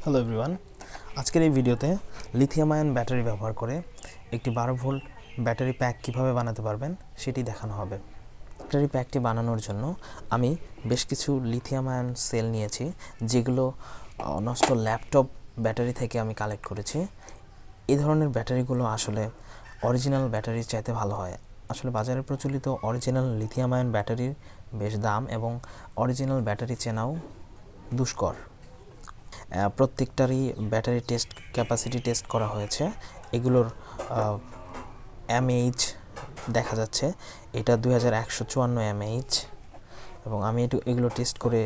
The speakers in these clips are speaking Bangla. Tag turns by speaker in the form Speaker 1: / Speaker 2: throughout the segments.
Speaker 1: হ্যালো এভরিওয়ান, আজকের এই ভিডিওতে লিথিয়াম আয়ন ব্যাটারি ব্যবহার করে একটি 12 ভোল্ট ব্যাটারি প্যাক কিভাবে বানাতে পারবেন সেটি দেখানো হবে। ব্যাটারি প্যাকটি বানানোর জন্য আমি বেশ কিছু লিথিয়াম আয়ন সেল নিয়েছি, যেগুলো নষ্ট ল্যাপটপ ব্যাটারি থেকে আমি কালেক্ট করেছি। এই ধরনের ব্যাটারিগুলো আসলে অরিজিনাল ব্যাটারির চাইতে ভালো হয়। আসলে বাজারে প্রচলিত অরিজিনাল লিথিয়াম আয়ন ব্যাটারির বেশ দাম এবং অরিজিনাল ব্যাটারি চেনাও দুষ্কর। প্রত্যেকটারই ব্যাটারি টেস্ট ক্যাপাসিটি টেস্ট করা হয়েছে। এগুলোর এমএইচ দেখা যাচ্ছে, এটা 2154 এমএইচ এবং আমি এগুলো টেস্ট করে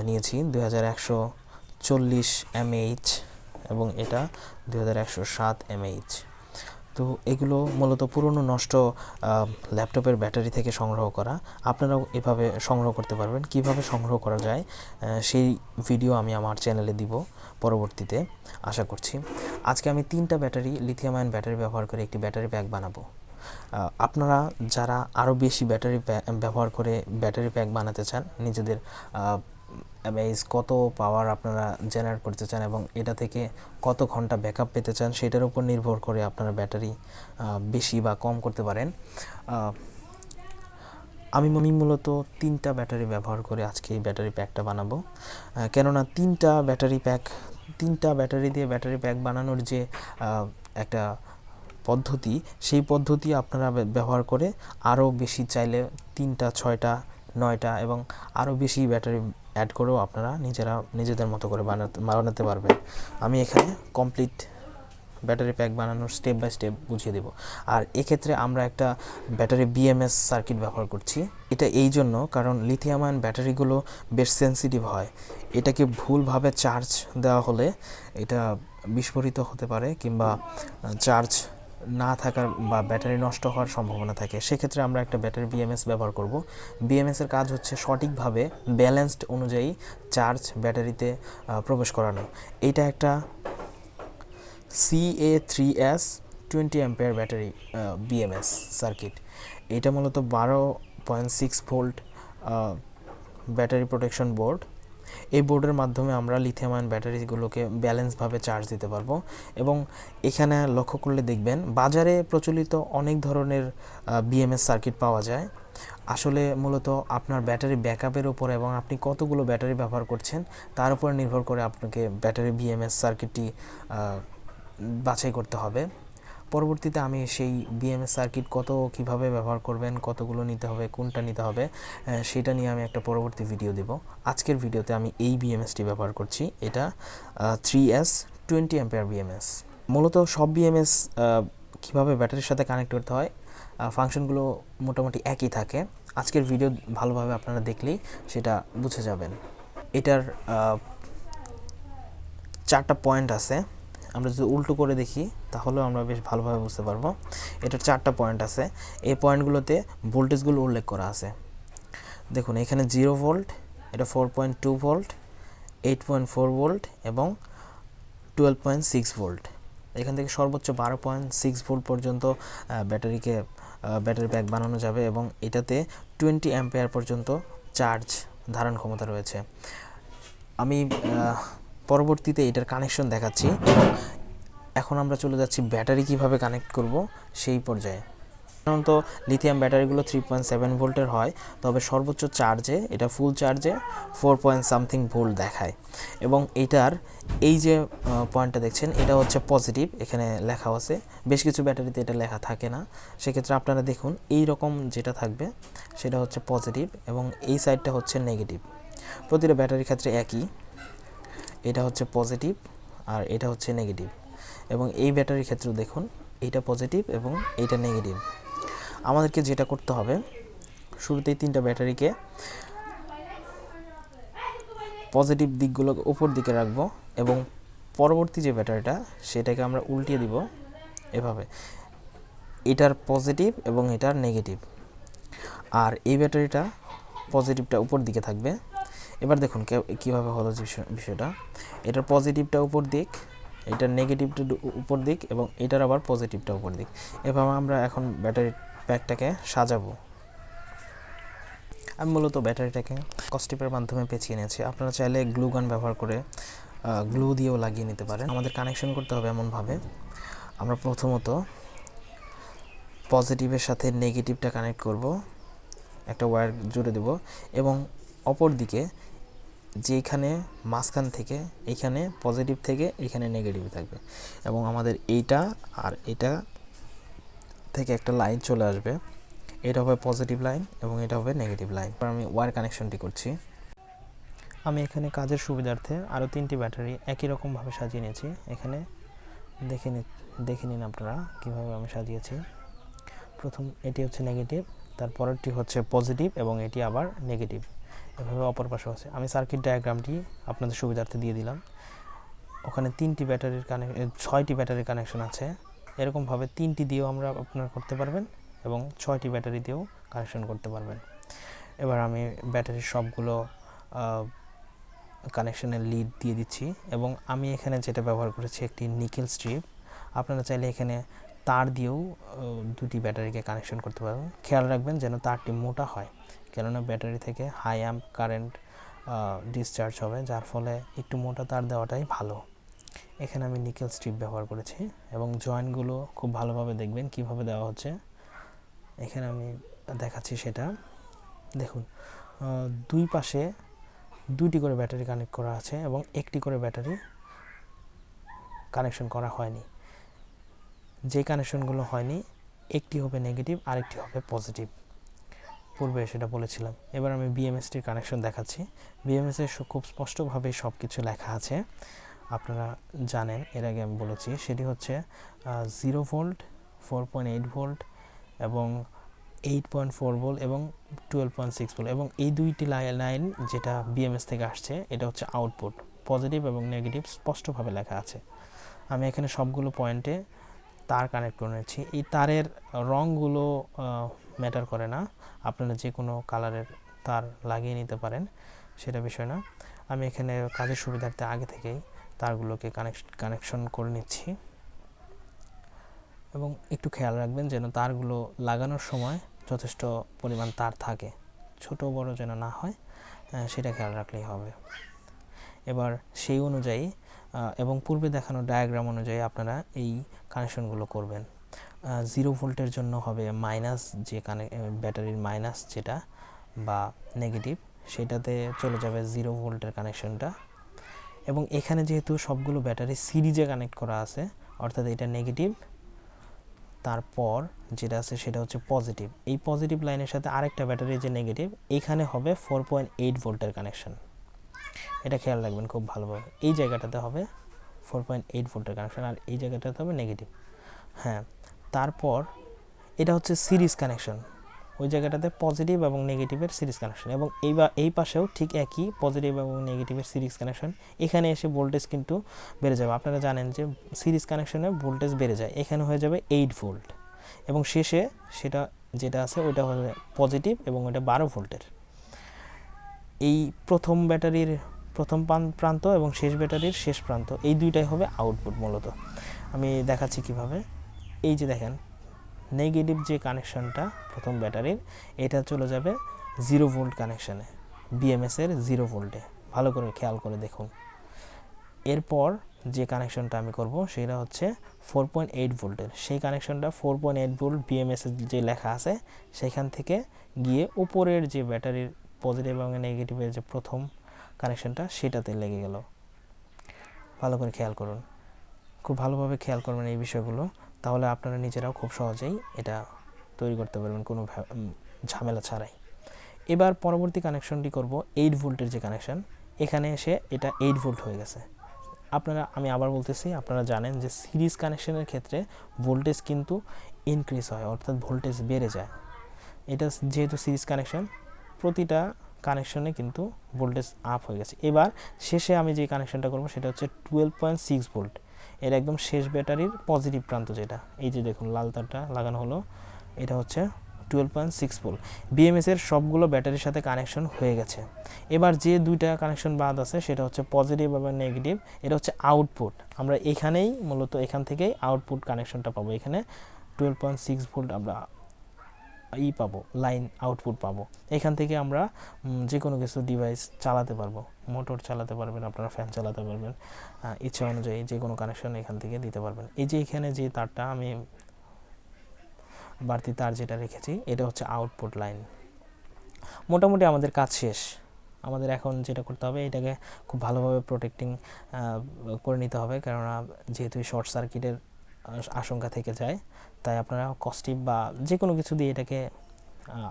Speaker 1: নিয়েছি 2140 এমএইচ এবং এটা 2107 এমএইচ। তো এগুলো মূলত পুরনো নষ্ট ল্যাপটপের ব্যাটারি থেকে সংগ্রহ করা। আপনারাও এভাবে সংগ্রহ করতে পারবেন। কিভাবে সংগ্রহ করা যায় সেই ভিডিও আমি আমার চ্যানেলে দিব পরবর্তীতে, আশা করছি। আজকে আমি 3টা লিথিয়াম আয়ন ব্যাটারি ব্যবহার করে একটি ব্যাটারি প্যাক বানাবো। আপনারা যারা আরও বেশি ব্যাটারি ব্যবহার করে ব্যাটারি প্যাক বানাতে চান, নিজেদের এমএইচ কত পাওয়ার আপনারা জেনারেট করতে চান এবং এটা থেকে কত ঘন্টা ব্যাকআপ পেতে চান, সেটার উপর নির্ভর করে আপনারা ব্যাটারি বেশি বা কম করতে পারেন। আমি মূলত 3টা ব্যাটারি ব্যবহার করে আজকে এই ব্যাটারি প্যাকটা বানাবো। কেননা 3টা ব্যাটারি দিয়ে ব্যাটারি প্যাক বানানোর যে একটা পদ্ধতি, সেই পদ্ধতি আপনারা ব্যবহার করে আরও বেশি চাইলে 3টা, 6টা, 9টা এবং আরও বেশি ব্যাটারি অ্যাড করেও আপনারা নিজেদের মতো করে বানাতে পারবেন। আমি এখানে কমপ্লিট ব্যাটারি প্যাক বানানোর স্টেপ বাই স্টেপ বুঝিয়ে দেব। আর এক্ষেত্রে আমরা একটা ব্যাটারি বিএমএস সার্কিট ব্যবহার করছি। এটা এই জন্য কারণ লিথিয়াম আয়ন ব্যাটারিগুলো বেশ সেন্সিটিভ হয়। এটাকে ভুলভাবে চার্জ দেওয়া হলে এটা বিস্ফোরিত হতে পারে কিংবা চার্জ না থাকার বা ব্যাটারি নষ্ট হওয়ার সম্ভাবনা থাকে। সেক্ষেত্রে আমরা একটা ব্যাটারি বিএমএস ব্যবহার করব। বিএমএসের কাজ হচ্ছে সঠিকভাবে ব্যালেন্সড অনুযায়ী চার্জ ব্যাটারিতে প্রবেশ করানো। এইটা একটা CA3S 20 ampere battery BMS circuit. এটা মূলত 12.6 ভোল্ট ব্যাটারি প্রোটেকশন বোর্ড। এই বোর্ডের মাধ্যমে আমরা লিথিয়াম আয়ন ব্যাটারিগুলোকে ব্যালেন্সভাবে চার্জ দিতে পারবো। এবং এখানে লক্ষ্য করলে দেখবেন বাজারে প্রচলিত অনেক ধরনের বিএমএস সার্কিট পাওয়া যায়। আসলে মূলত আপনার ব্যাটারি ব্যাকআপের উপর এবং আপনি কতগুলো ব্যাটারি ব্যবহার করছেন তার উপর নির্ভর করে আপনাকে ব্যাটারি বিএমএস সার্কিটটি বাছাই করতে হবে। পরবর্তীতে আমি সেই বিএমএস সার্কিট কিভাবে ব্যবহার করবেন, কতগুলো নিতে হবে, কোনটা নিতে হবে, সেটা নিয়ে আমি একটা পরবর্তী ভিডিও দেব। আজকের ভিডিওতে আমি এই বিএমএসটি ব্যবহার করছি। এটা 3S 20 অ্যাম্পিয়ার বিএমএস। মূলত সব বিএমএস কীভাবে ব্যাটারির সাথে কানেক্ট করতে হয়, ফাংশনগুলো মোটামুটি একই থাকে। আজকের ভিডিও ভালোভাবে আপনারা দেখলেই সেটা বুঝে যাবেন। এটার 4টা পয়েন্ট আছে। আমরা যদি উল্টো করে দেখি তাহলেও আমরা বেশ ভালোভাবে বুঝতে পারবো। এটার 4টা পয়েন্ট আছে। এই পয়েন্টগুলোতে ভোল্টেজগুলো উল্লেখ করা আছে। দেখুন এখানে 0 ভোল্ট, এটা 4.2 ভোল্ট, 8.4 ভোল্ট এবং 12.6 ভোল্ট। এখান থেকে সর্বোচ্চ 12.6 ভোল্ট পর্যন্ত ব্যাটারি প্যাক বানানো যাবে এবং এটাতে 20 অ্যাম্পিয়ার পর্যন্ত চার্জ ধারণ ক্ষমতা রয়েছে। আমি পরবর্তীতে এটার কানেকশন দেখাচ্ছি এবং এখন আমরা চলে যাচ্ছি ব্যাটারি কিভাবে কানেক্ট করব সেই পর্যায়ে। সাধারণত লিথিয়াম ব্যাটারিগুলো 3.7 ভোল্টের হয়, তবে সর্বোচ্চ চার্জে এটা ফুল চার্জে 4 ভোল্ট দেখায়। এবং এটার এই যে পয়েন্টটা দেখছেন এটা হচ্ছে পজিটিভ, এখানে লেখা আছে। বেশ কিছু ব্যাটারিতে এটা লেখা থাকে না, সেক্ষেত্রে আপনারা দেখুন এই রকম যেটা থাকবে সেটা হচ্ছে পজিটিভ এবং এই সাইডটা হচ্ছে নেগেটিভ। প্রতিটা ব্যাটারির ক্ষেত্রে একই, এটা হচ্ছে পজিটিভ আর এটা হচ্ছে নেগেটিভ। এবং এই ব্যাটারির ক্ষেত্রেও দেখুন এইটা পজিটিভ এবং এইটা নেগেটিভ। আমাদেরকে যেটা করতে হবে, শুরুতেই 3টা ব্যাটারিকে পজিটিভ দিকগুলো উপর দিকে রাখবো এবং পরবর্তী যে ব্যাটারিটা সেটাকে আমরা উল্টিয়ে দিব এভাবে। এটার পজিটিভ এবং এটার নেগেটিভ, আর এই ব্যাটারিটা পজিটিভটা উপর দিকে থাকবে। এবার দেখুন কীভাবে হলো বিষয়টা। এটার পজিটিভটা উপর দিক, এটার নেগেটিভটা উপর দিক এবং এটার আবার পজিটিভটা উপর দিক। এভাবে আমরা এখন ব্যাটারি প্যাকটাকে সাজাবো। আমি মূলত ব্যাটারিটাকে স্কচ টেপের মাধ্যমে পেঁচিয়ে নিয়েছি। আপনারা চাইলে গ্লু গান ব্যবহার করে গ্লু দিয়েও লাগিয়ে নিতে পারেন। আমাদের কানেকশন করতে হবে এমনভাবে, আমরা প্রথমত পজিটিভের সাথে নেগেটিভটা কানেক্ট করব, একটা ওয়্যার জুড়ে দেব, এবং অপর দিকে যেখানে মাঝখান থেকে এইখানে পজিটিভ থেকে এইখানে নেগেটিভ থাকবে, এবং আমাদের এইটা আর এটা থেকে একটা লাইন চলে আসবে, এটা হবে পজিটিভ লাইন এবং এটা হবে নেগেটিভ লাইন। আমি ওয়্যার কানেকশনটি করছি। আমি এখানে কাজের সুবিধার্থে আরও 3টি ব্যাটারি একই রকমভাবে সাজিয়ে নিয়েছি। এখানে দেখে নিন আপনারা কীভাবে আমি সাজিয়েছি। প্রথম এটি হচ্ছে নেগেটিভ, তারপরেরটি হচ্ছে পজিটিভ এবং এটি আবার নেগেটিভ, এভাবে অপর পাশে আছে। আমি সার্কিট ডায়াগ্রামটি আপনাদের সুবিধার্থে দিয়ে দিলাম। ওখানে 6টি ব্যাটারির কানেকশন আছে। এরকমভাবে 3টি দিয়েও আপনারা করতে পারবেন এবং 6টি ব্যাটারি দিয়েও কানেকশন করতে পারবেন। এবার আমি ব্যাটারির সবগুলো কানেকশনের লিড দিয়ে দিচ্ছি, এবং আমি এখানে যেটা ব্যবহার করেছি একটি নিকেল স্ট্রিপ। আপনারা চাইলে এখানে তার দিয়েও 2টি ব্যাটারিকে কানেকশন করতে পারবেন। খেয়াল রাখবেন যেন তারটি মোটা হয়, কেননা ব্যাটারি থেকে হাই অ্যাম্প কারেন্ট ডিসচার্জ হবে, যার ফলে একটু মোটা তার দেওয়াটাই ভালো। এখানে আমি নিকেল স্ট্রিপ ব্যবহার করেছি, এবং জয়েন্টগুলো খুব ভালোভাবে দেখবেন কিভাবে দেওয়া হচ্ছে। এখানে আমি দেখাচ্ছি সেটা দেখুন। দুই পাশে 2টি করে ব্যাটারি কানেক্ট করা আছে এবং একটি করে ব্যাটারি কানেকশন করা হয়নি। যে কানেকশনগুলো হয়নি, একটি হবে নেগেটিভ আর একটি হবে পজিটিভ, পূর্বে সেটা বলেছিলাম। এবার আমি বিএমএসটির কানেকশন দেখাচ্ছি। বিএমএসের খুব স্পষ্টভাবে সব কিছু লেখা আছে, আপনারা জানেন, এর আগে আমি বলেছি। সেটি হচ্ছে 0 ভোল্ট, 4.8 ভোল্ট এবং 8.4 ভোল্ট এবং 12.6 ভোল্ট, এবং এই 2টি লাইন যেটা বিএমএস থেকে আসছে এটা হচ্ছে আউটপুট। পজিটিভ এবং নেগেটিভ স্পষ্টভাবে লেখা আছে। আমি এখানে সবগুলো পয়েন্টে তার কানেক্ট করে নিচ্ছি। এই তারের রঙগুলো ম্যাটার করে না, আপনারা যে কোনো কালারের তার লাগিয়ে নিতে পারেন, সেটা বিষয় না। আমি এখানে কাজের সুবিধার্থে আগে থেকেই তারগুলোকে কানেকশন করে নিচ্ছি, এবং একটু খেয়াল রাখবেন যেন তারগুলো লাগানোর সময় যথেষ্ট পরিমাণ তার থাকে, ছোট বড় যেন না হয়, সেটা খেয়াল রাখলেই হবে। এবার সেই অনুযায়ী এবং পূর্বে দেখানো ডায়াগ্রাম অনুযায়ী আপনারা এই কানেকশনগুলো করবেন। 0 ভোল্টের জন্য হবে মাইনাস, যে ব্যাটারির মাইনাস যেটা বা নেগেটিভ, সেটাতে চলে যাবে 0 ভোল্টের কানেকশনটা। এবং এখানে যেহেতু সবগুলো ব্যাটারি সিরিজে কানেক্ট করা আছে, অর্থাৎ এটা নেগেটিভ, তারপর যেটা আছে সেটা হচ্ছে পজিটিভ। এই পজিটিভ লাইনের সাথে আরেকটা ব্যাটারি যে নেগেটিভ, এখানে হবে 4.8 ভোল্টের কানেকশন। এটা খেয়াল রাখবেন খুব ভালোভাবে। এই জায়গাটাতে হবে 4.8 ভোল্টের কানেকশন আর এই জায়গাটাতে হবে নেগেটিভ। হ্যাঁ, তারপর এটা হচ্ছে সিরিজ কানেকশন, ওই জায়গাটাতে পজিটিভ এবং নেগেটিভের সিরিজ কানেকশন, এবং এই পাশেও ঠিক একই পজিটিভ এবং নেগেটিভের সিরিজ কানেকশন। এখানে এসে ভোল্টেজ কিন্তু বেড়ে যাবে। আপনারা জানেন যে সিরিজ কানেকশনে ভোল্টেজ বেড়ে যায়, এখানে হয়ে যাবে 8 ভোল্ট, এবং শেষে সেটা যেটা আছে ওইটা হবে পজিটিভ এবং ওইটা 12 ভোল্টের। এই প্রথম ব্যাটারির প্রথম প্রান্ত এবং শেষ ব্যাটারির শেষ প্রান্ত, এই দুইটাই হবে আউটপুট মূলত। আমি দেখাচ্ছি কিভাবে। এই যে দেখেন, নেগেটিভ যে কানেকশনটা প্রথম ব্যাটারির, এটা চলে যাবে 0 ভোল্ট কানেকশানে, বিএমএসের 0 ভোল্টে। ভালো করে খেয়াল করে দেখুন। এরপর যে কানেকশনটা আমি করব সেটা হচ্ছে 4.8 ভোল্টের। সেই কানেকশনটা 4.8 ভোল্ট বিএমএসের যে লেখা আছে সেখান থেকে গিয়ে উপরের যে ব্যাটারির পজিটিভ এবং নেগেটিভের যে প্রথম কানেকশনটা সেটাতে লেগে গেল। ভালো করে খেয়াল করুন, খুব ভালোভাবে খেয়াল করবেন এই বিষয়গুলো, তাহলে আপনারা নিজেরাও খুব সহজেই এটা তৈরি করতে পারবেন কোনো ঝামেলা ছাড়াই। এবার পরবর্তী কানেকশনটি করব 8 ভোল্টের যে কানেকশন, এখানে এসে এটা 8 ভোল্ট হয়ে গেছে। আমি আবার বলতেছি, আপনারা জানেন যে সিরিজ কানেকশনের ক্ষেত্রে ভোল্টেজ কিন্তু ইনক্রিজ হয়, অর্থাৎ ভোল্টেজ বেড়ে যায়। এটা যেহেতু সিরিজ কানেকশন, প্রতিটা কানেকশনে কিন্তু ভোল্টেজ আপ হয়ে গেছে। এবার শেষে আমি যে কানেকশনটা করব সেটা হচ্ছে 12.6 ভোল্ট, এর একদম শেষ ব্যাটারির পজিটিভ প্রান্ত যেটা, এই যে দেখুন লাল তারটা লাগানো হলো, এটা হচ্ছে 12.6 ভোল্ট। বিএমএসের সবগুলো ব্যাটারির সাথে কানেকশন হয়ে গেছে। এবার যে দুইটা কানেকশন বাদ আছে সেটা হচ্ছে পজিটিভ এবং নেগেটিভ, এটা হচ্ছে আউটপুট। আমরা এখানেই মূলত এখান থেকেই আউটপুট কানেকশনটা পাবো। এখানে 12.6 ভোল্ট আমরা পাবো, লাইন আউটপুট পাবো। এখান থেকে আমরা যে কোনো কিছু ডিভাইস চালাতে পারবো, মোটর চালাতে পারবেন, আপনারা ফ্যান চালাতে পারবেন, ইচ্ছা অনুযায়ী যে কোনো কানেকশন এখান থেকে দিতে পারবেন। এই যে এখানে যে তারটা আমি বাড়তি তার যেটা রেখেছি, এটা হচ্ছে আউটপুট লাইন। মোটামুটি আমাদের কাজ শেষ। আমাদের এখন যেটা করতে হবে, এটাকে খুব ভালোভাবে প্রোটেক্টিং করে নিতে হবে, কেননা যেহেতু শর্ট সার্কিটের আশঙ্কা থেকে যায়, তাই আপনারা কস্টিপ বা যে কোনো কিছু দিয়ে এটাকে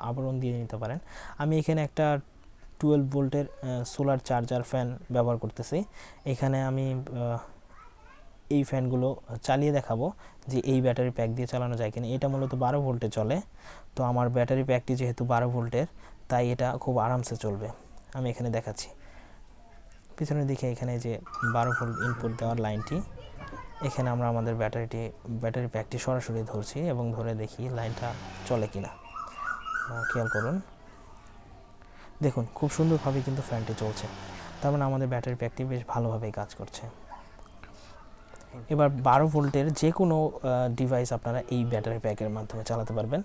Speaker 1: আবরণ দিয়ে নিতে পারেন। আমি এখানে একটা 12 ভোল্টের সোলার চার্জার ফ্যান ব্যবহার করতেছি। এখানে আমি এই ফ্যানগুলো চালিয়ে দেখাবো যে এই ব্যাটারি প্যাক দিয়ে চালানো যায় কিনা। এটা মূলত 12 ভোল্টে চলে, তো আমার ব্যাটারি প্যাকটি যেহেতু 12 ভোল্টের, তাই এটা খুব আরামসে চলবে। আমি এখানে দেখাচ্ছি পিছনের দিকে, এখানে যে 12 ভোল্ট ইনপুট দেওয়ার লাইনটি, এখানে আমরা আমাদের ব্যাটারি প্যাকটি সরাসরি ধরছি এবং ধরে দেখি লাইনটা চলে কিনা। খেয়াল করুন, দেখুন খুব সুন্দরভাবে কিন্তু ফ্যানটি চলছে, তার মানে আমাদের ব্যাটারি প্যাকটি বেশ ভালোভাবেই কাজ করছে। এবার 12 ভোল্টের যে কোনো ডিভাইস আপনারা এই ব্যাটারি প্যাকের মাধ্যমে চালাতে পারবেন।